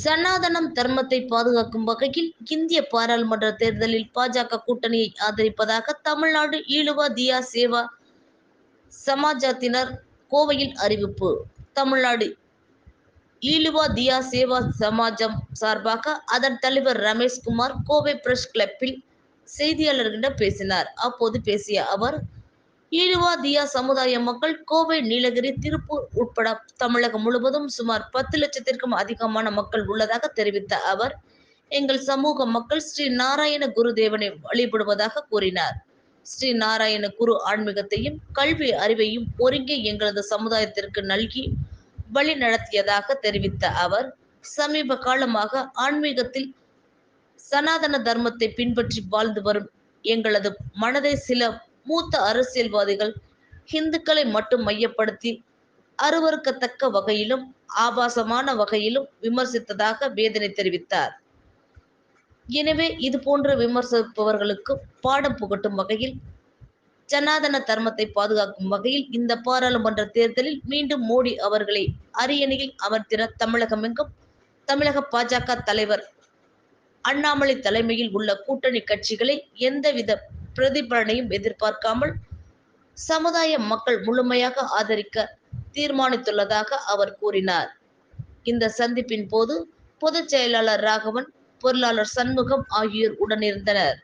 சனாதனம் தர்மத்தை பாதுகாக்கும் வகையில் இந்திய பாராளுமன்ற தேர்தலில் பாஜக கூட்டணியை ஆதரிப்பதாக தமிழ்நாடு ஈழுவா தியா சேவா சமாஜத்தினர் கோவையில் அறிவிப்பு. தமிழ்நாடு ஈழுவா தியா சேவா சமாஜம் சார்பாக அதன் தலைவர் ரமேஷ்குமார் கோவை பிரஸ் கிளப்பில் செய்தியாளர்களிடம் பேசினார். அப்போது பேசிய அவர், ஈழுவா தியா சமுதாய மக்கள் கோவை, நீலகிரி, திருப்பூர் உட்பட தமிழகம் முழுவதும் சுமார் 10 லட்சத்திற்கும் அதிகமான மக்கள் உள்ளதாக தெரிவித்த அவர், எங்கள் சமூக மக்கள் ஸ்ரீ நாராயண குருதேவனை வழிபடுவதாக கூறினார். ஸ்ரீ நாராயண குரு ஆன்மீகத்தையும் கல்வி அறிவையும் ஒருங்கே எங்களது சமுதாயத்திற்கு நல்கி வழி நடத்தியதாக தெரிவித்த அவர், சமீப காலமாக ஆன்மீகத்தில் சனாதன தர்மத்தை பின்பற்றி வாழ்ந்து வரும் எங்களது மனதை சில மூத்த அரசியல்வாதிகள் இந்துக்களை மட்டும் மையப்படுத்தி அருவருக்கத்தக்க வகையிலும் ஆபாசமான வகையிலும் விமர்சித்ததாக வேதனை தெரிவித்தார். எனவே இது போன்ற விமர்சிப்பவர்களுக்கு பாடம் புகட்டும் வகையில், சனாதன தர்மத்தை பாதுகாக்கும் வகையில் இந்த பாராளுமன்ற தேர்தலில் மீண்டும் மோடி அவர்களை அரியணையில் அமர்த்தின தமிழகமெங்கும் தமிழக பாஜக தலைவர் அண்ணாமலை தலைமையில் உள்ள கூட்டணி கட்சிகளை எந்தவித பிரதிபலனையும் எதிர்பார்க்காமல் சமுதாய மக்கள் முழுமையாக ஆதரிக்க தீர்மானித்துள்ளதாக அவர் கூறினார். இந்த சந்திப்பின் போது பொதுச் செயலாளர் ராகவன், பொருளாளர் சண்முகம் ஆகியோர் உடனிருந்தனர்.